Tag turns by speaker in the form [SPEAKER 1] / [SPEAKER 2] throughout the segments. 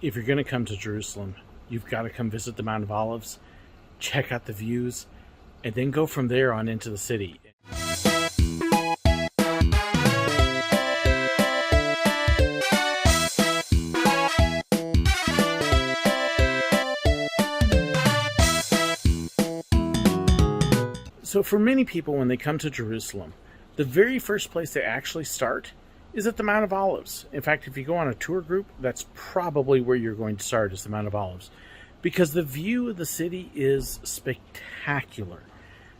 [SPEAKER 1] If you're going to come to Jerusalem, you've got to come visit the Mount of Olives, check out the views, and then go from there on into the city. So for many people, when they come to Jerusalem, the very first place they actually start is at the Mount of Olives. In fact, if you go on a tour group, that's probably where you're going to start, is the Mount of Olives, because the view of the city is spectacular.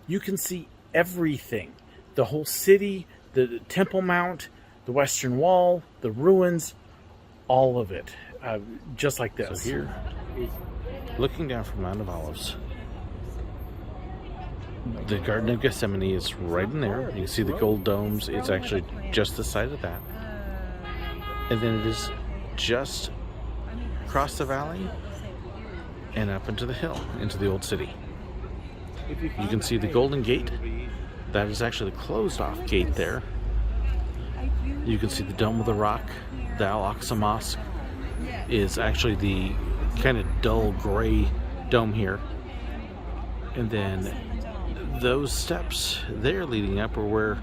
[SPEAKER 1] You can see everything, the whole city, the Temple Mount, the Western Wall, the ruins, all of it, just like this. So here, looking down from Mount of Olives, the Garden of Gethsemane is right in there. You can see the gold domes. It's actually just the side of that. And then it is just across the valley and up into the hill, into the old city. You can see the Golden Gate. That is actually the closed off gate there. You can see the Dome of the Rock. The Al-Aqsa Mosque is actually the kind of dull gray dome here. And then those steps there leading up are where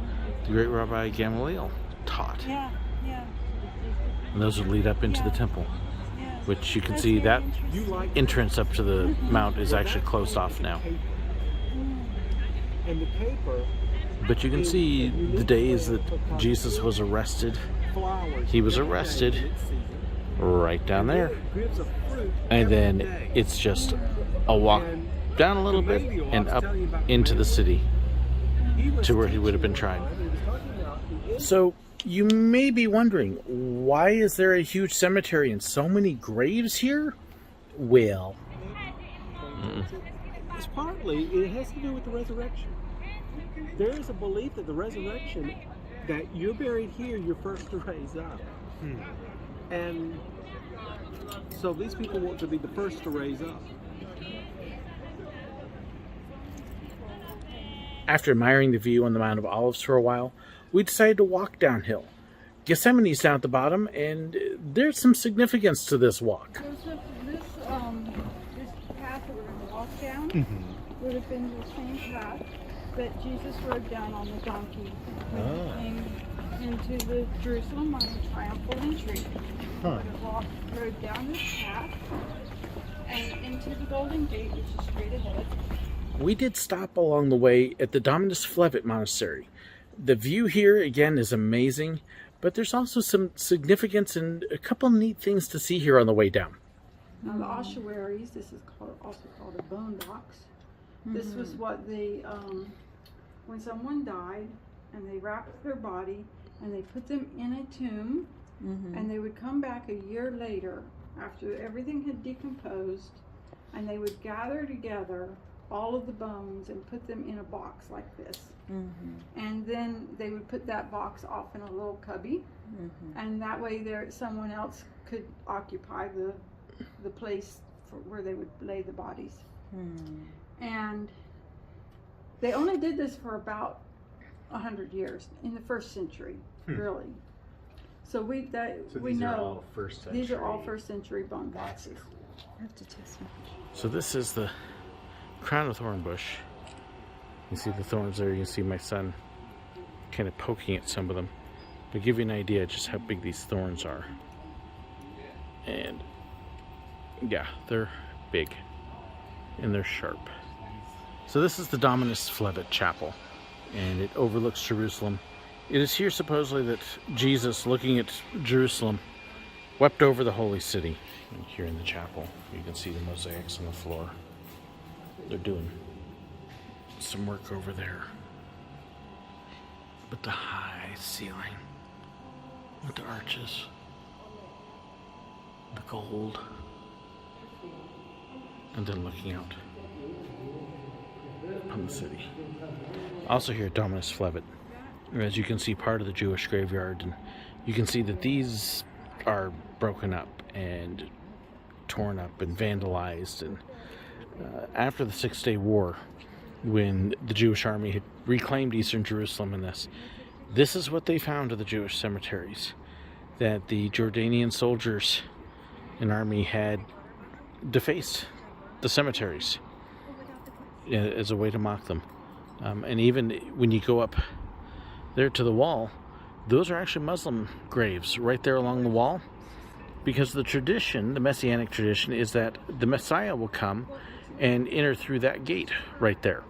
[SPEAKER 1] the great Rabbi Gamaliel taught. And those would lead up into the temple, which you can see that entrance up to the mount is actually closed off now. But you can see the days that Jesus was arrested. He was arrested right down there. And then it's just a walk down a little bit and up into the city to where he would have been tried. So you may be wondering, why is there a huge cemetery and so many graves here? Well,
[SPEAKER 2] it's partly, it has to do with the resurrection. There is a belief that the resurrection, that you're buried here, you're first to raise up. And so these people want to be the first to raise up.
[SPEAKER 1] After admiring the view on the Mount of Olives for a while, we decided to walk downhill. Gethsemane's down at the bottom, and there's some significance to this walk.
[SPEAKER 3] This path that we're going to walk down would have been the same path that Jesus rode down on the donkey when he came into the Jerusalem on the triumphal entry. He would have rode down this path and into the Golden Gate, which is straight ahead.
[SPEAKER 1] We did stop along the way at the Dominus Flevit monastery. The view here, again, is amazing, but there's also some significance and a couple neat things to see here on the way down.
[SPEAKER 3] Now the ossuaries, this is also called a bone box. This was what they, when someone died and they wrapped their body and they put them in a tomb, and they would come back a year later after everything had decomposed, and they would gather together all of the bones and put them in a box like this. And then they would put that box off in a little cubby, and that way someone else could occupy the place where they would lay the bodies. And they only did this for about 100 years in the first century, really. So we know these are all first century bone boxes. I have to test them.
[SPEAKER 1] So this is the crown of thorn bush. You see the thorns there. You can see my son kind of poking at some of them to give you an idea just how big these thorns are. And yeah, they're big and they're sharp. So this is the Dominus Flevit chapel, and it overlooks Jerusalem. It is here supposedly that Jesus, looking at Jerusalem, wept over the holy city. And here in the chapel, you can see the mosaics on the floor. They're doing some work over there. But the high ceiling with the arches, the gold, and then looking out on the city. Also here at Dominus Flevit, as you can see, part of the Jewish graveyard, and you can see that these are broken up and torn up and vandalized. And after the 6-Day War, when the Jewish army had reclaimed eastern Jerusalem, and this is what they found of the Jewish cemeteries, that the Jordanian soldiers an army had defaced the cemeteries as a way to mock them. And even when you go up there to the wall, those are actually Muslim graves right there along the wall, because the tradition, the Messianic tradition, is that the Messiah will come and enter through that gate right there.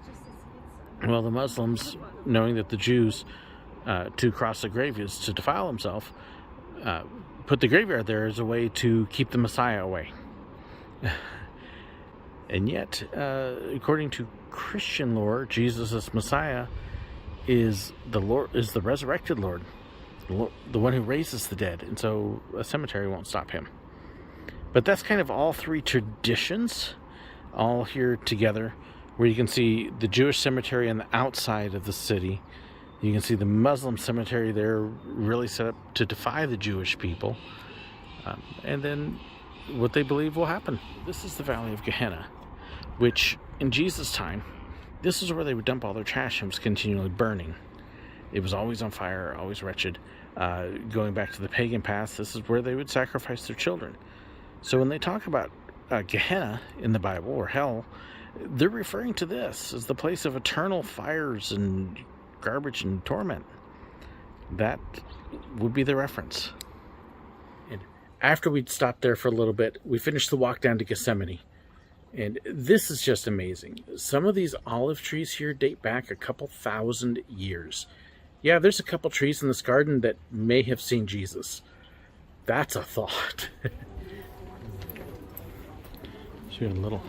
[SPEAKER 1] Well, the Muslims, knowing that the Jews to cross the grave is to defile himself, put the graveyard there as a way to keep the Messiah away. And yet, according to Christian lore, Jesus as Messiah is the Lord, is the resurrected Lord, the one who raises the dead, and so a cemetery won't stop him. But that's kind of all three traditions all here together, where you can see the Jewish cemetery on the outside of the city. You can see the Muslim cemetery there, really set up to defy the Jewish people, and then what they believe will happen. This is the Valley of Gehenna, which in Jesus' time, this is where they would dump all their trash, and was continually burning. It was always on fire, always wretched. Going back to the pagan past, this is where they would sacrifice their children. So when they talk about Gehenna in the Bible, or hell, they're referring to this as the place of eternal fires and garbage and torment. That would be the reference. And after we'd stopped there for a little bit, we finished the walk down to Gethsemane. And this is just amazing. Some of these olive trees here date back a couple thousand years. Yeah, there's a couple trees in this garden that may have seen Jesus. That's a thought. Shoot a little.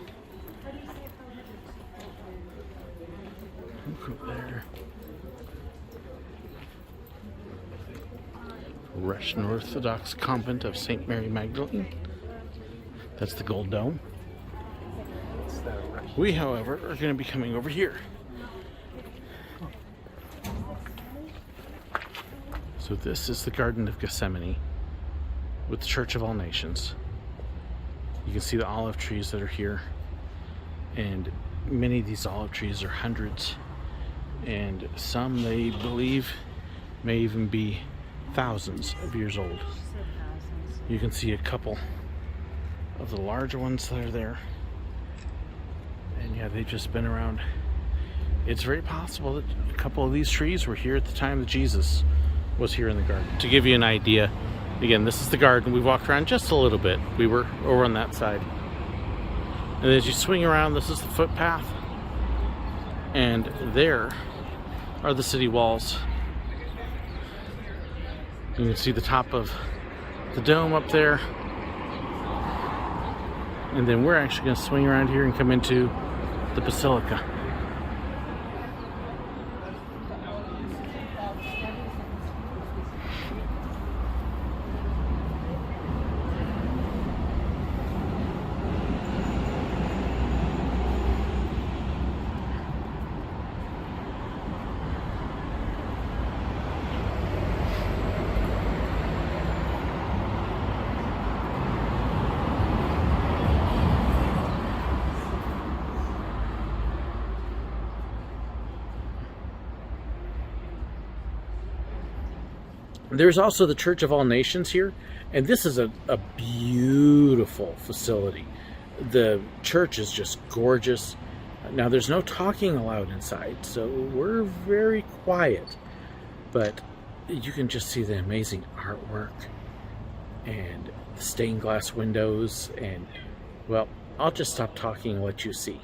[SPEAKER 1] Look over there. Russian Orthodox Convent of St. Mary Magdalene. That's the Gold Dome. We, however, are going to be coming over here. So this is the Garden of Gethsemane with the Church of All Nations. You can see the olive trees that are here, and many of these olive trees are hundreds, and some they believe may even be thousands of years old. You can see a couple of the larger ones that are there, and yeah, they've just been around. It's very possible that a couple of these trees were here at the time that Jesus was here in the garden. To give you an idea, again, this is the garden. We walked around just a little bit. We were over on that side. And as you swing around, this is the footpath. And there are the city walls. You can see the top of the dome up there. And then we're actually going to swing around here and come into the basilica. There's also the Church of All Nations here, and this is a beautiful facility. The church is just gorgeous. Now, there's no talking allowed inside, so we're very quiet, but you can just see the amazing artwork and the stained glass windows, and, well, I'll just stop talking and let you see.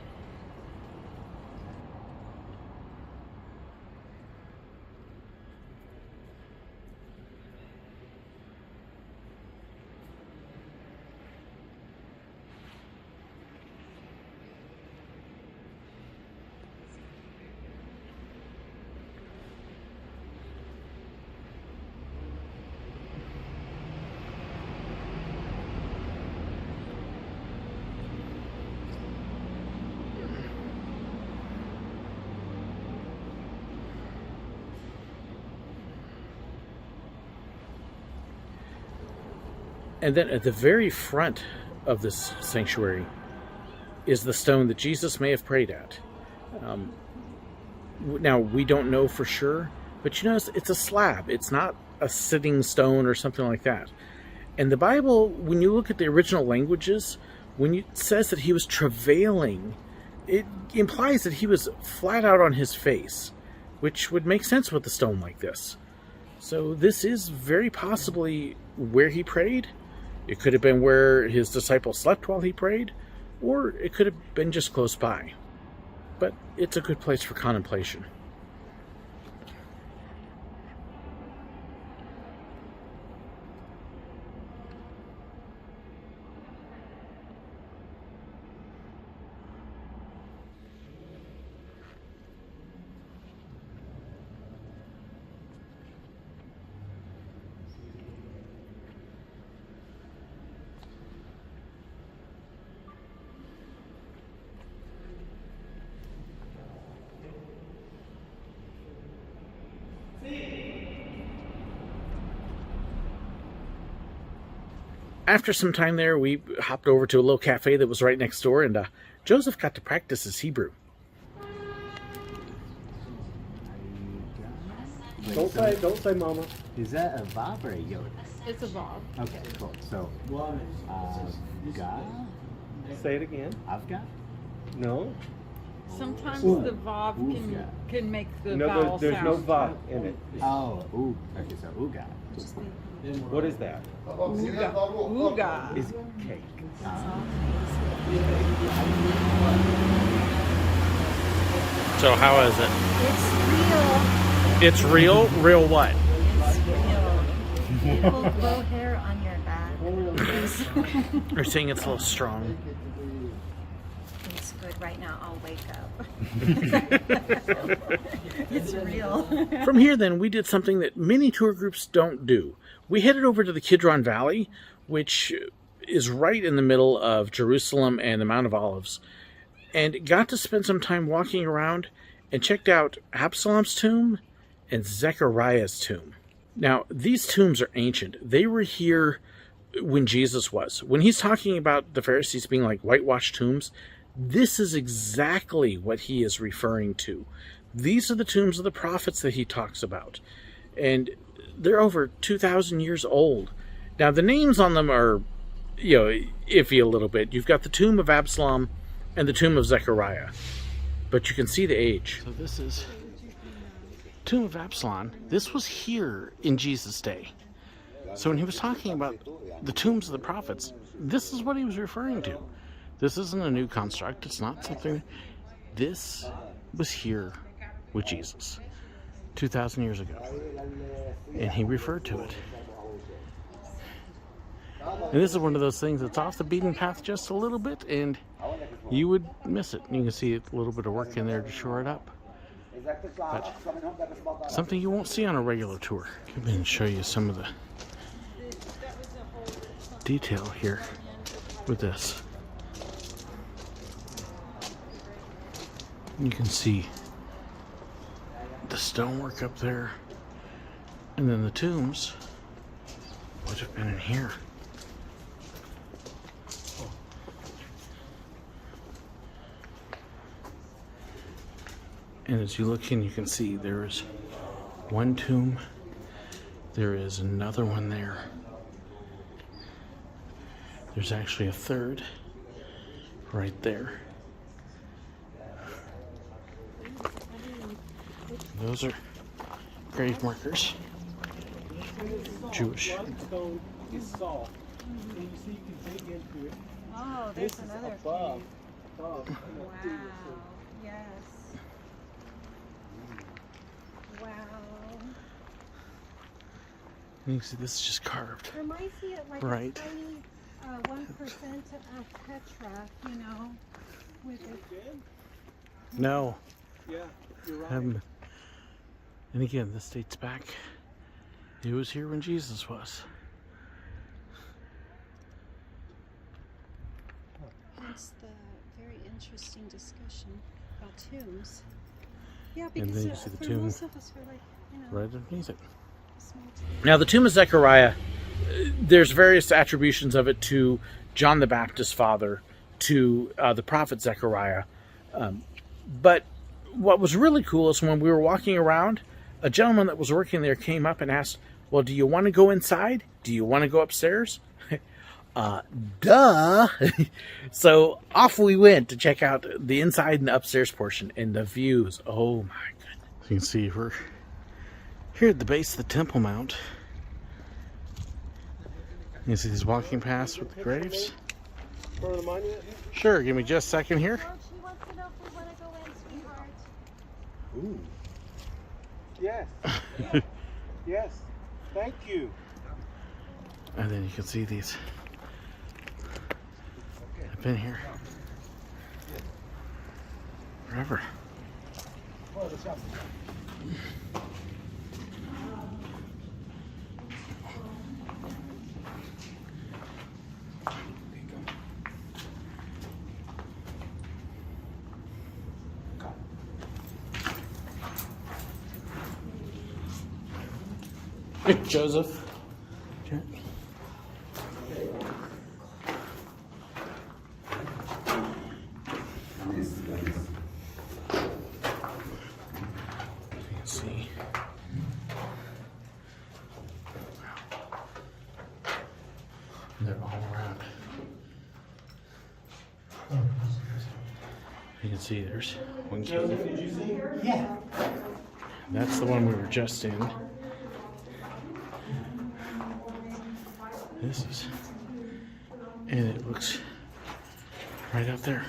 [SPEAKER 1] And then at the very front of this sanctuary is the stone that Jesus may have prayed at. Now, we don't know for sure, but you notice it's a slab. It's not a sitting stone or something like that. And the Bible, when you look at the original languages, when it says that he was travailing, it implies that he was flat out on his face, which would make sense with a stone like this. So this is very possibly where he prayed. It could have been where his disciples slept while he prayed, or it could have been just close by. But it's a good place for contemplation. After some time there, we hopped over to a little cafe that was right next door, and Joseph got to practice his Hebrew.
[SPEAKER 2] Don't say mama.
[SPEAKER 4] Is that a Vav or a Yod?
[SPEAKER 3] It's a Vav.
[SPEAKER 4] Okay, cool. So, God,
[SPEAKER 2] Say it again.
[SPEAKER 4] I've got.
[SPEAKER 2] No.
[SPEAKER 3] Sometimes
[SPEAKER 2] Ooh.
[SPEAKER 3] the Vav
[SPEAKER 4] Ooga.
[SPEAKER 3] can make the
[SPEAKER 2] No,
[SPEAKER 3] vowel
[SPEAKER 2] there's no
[SPEAKER 3] sound.
[SPEAKER 2] va in it.
[SPEAKER 4] Oh, ooh. Okay, so Uga.
[SPEAKER 2] What is that?
[SPEAKER 3] Ooga. Ooga.
[SPEAKER 2] Is cake.
[SPEAKER 1] So how is it?
[SPEAKER 5] It's real.
[SPEAKER 1] It's real? Real what?
[SPEAKER 5] It's real. It will grow hair on your back.
[SPEAKER 1] You're saying it's a little strong.
[SPEAKER 5] It's good right now. I'll wake up. It's real.
[SPEAKER 1] From here, then, we did something that many tour groups don't do. We headed over to the Kidron Valley, which is right in the middle of Jerusalem and the Mount of Olives, and got to spend some time walking around and checked out Absalom's tomb and Zechariah's tomb. Now, these tombs are ancient. They were here when Jesus was. When he's talking about the Pharisees being like whitewashed tombs, this is exactly what he is referring to. These are the tombs of the prophets that he talks about. And they're over 2,000 years old. Now, the names on them are, iffy a little bit. You've got the tomb of Absalom and the tomb of Zechariah. But you can see the age. So this is tomb of Absalom. This was here in Jesus' day. So when he was talking about the tombs of the prophets, this is what he was referring to. This isn't a new construct. It's not something. This was here with Jesus 2,000 years ago. And he referred to it. And this is one of those things that's off the beaten path just a little bit, and you would miss it. You can see a little bit of work in there to shore it up. But something you won't see on a regular tour. Come in and show you some of the detail here with this. You can see the stonework up there, and then the tombs would have been in here. And as you look in, you can see there is one tomb. There is another one there. There's actually a third right there. Those are grave markers. Jewish.
[SPEAKER 2] Stone is soft. And you see, you can dig into it.
[SPEAKER 5] Oh,
[SPEAKER 2] This
[SPEAKER 5] there's
[SPEAKER 2] is
[SPEAKER 5] another
[SPEAKER 2] above.
[SPEAKER 5] cave.
[SPEAKER 2] Above.
[SPEAKER 5] Wow. Yes. Wow.
[SPEAKER 1] You can see this is just carved.
[SPEAKER 5] Reminds me of like
[SPEAKER 1] Right.
[SPEAKER 5] a tiny 1% of Petra, with it.
[SPEAKER 1] No.
[SPEAKER 2] Yeah, you're right.
[SPEAKER 1] And again, this dates back. It was here when Jesus was.
[SPEAKER 6] There's the very interesting discussion about tombs. Yeah,
[SPEAKER 1] then
[SPEAKER 6] because
[SPEAKER 1] you see the
[SPEAKER 6] for
[SPEAKER 1] tomb
[SPEAKER 6] most of us, we're like,
[SPEAKER 1] Right underneath it.
[SPEAKER 6] small
[SPEAKER 1] Now, the tomb of Zechariah, there's various attributions of it to John the Baptist's father, to the prophet Zechariah. But what was really cool is when we were walking around, a gentleman that was working there came up and asked, well, do you want to go inside? do you want to go upstairs? Duh. So off we went to check out the inside and the upstairs portion, and the views. Oh my goodness. You can see we're here at the base of the Temple Mount. You see these walking paths with the graves. Sure, give me just a second here.
[SPEAKER 6] She wants to know if we want to go in, sweetheart.
[SPEAKER 2] Ooh. Yes. Yes. Thank you.
[SPEAKER 1] And then you can see these. I've been here forever. Joseph. See. They're all around. You can see there's one cave.
[SPEAKER 2] Yeah.
[SPEAKER 1] That's the one we were just in. This is, and it looks right out there.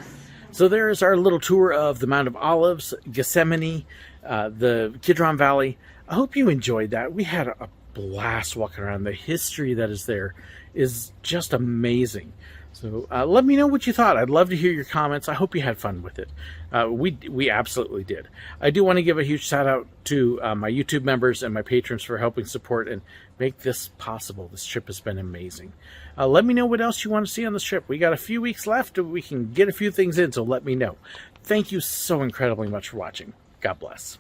[SPEAKER 1] So there's our little tour of the Mount of Olives, Gethsemane, the Kidron Valley. I hope you enjoyed that. We had a blast walking around. The history that is there is just amazing. So let me know what you thought. I'd love to hear your comments. I hope you had fun with it. We absolutely did. I do want to give a huge shout out to my YouTube members and my patrons for helping support and make this possible. This trip has been amazing. Let me know what else you want to see on this trip. We got a few weeks left. We can get a few things in, so let me know. Thank you so incredibly much for watching. God bless.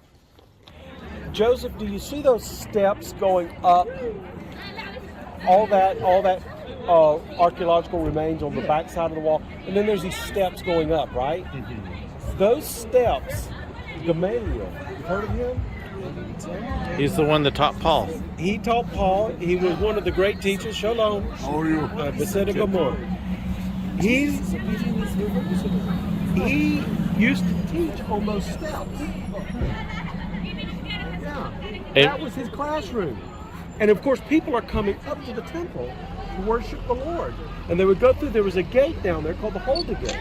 [SPEAKER 2] Joseph, do you see those steps going up? All that archaeological remains on the back side of the wall, and then there's these steps going up, right? Mm-hmm. Those steps, Gamaliel, you've heard of him?
[SPEAKER 1] He's the one that taught Paul.
[SPEAKER 2] He taught Paul. He was one of the great teachers. Shalom. How are you? Beseda Gomor. He used to teach on those steps. Yeah. That was his classroom. And of course, people are coming up to the temple to worship the Lord. And they would go through, there was a gate down there called the Holy Gate.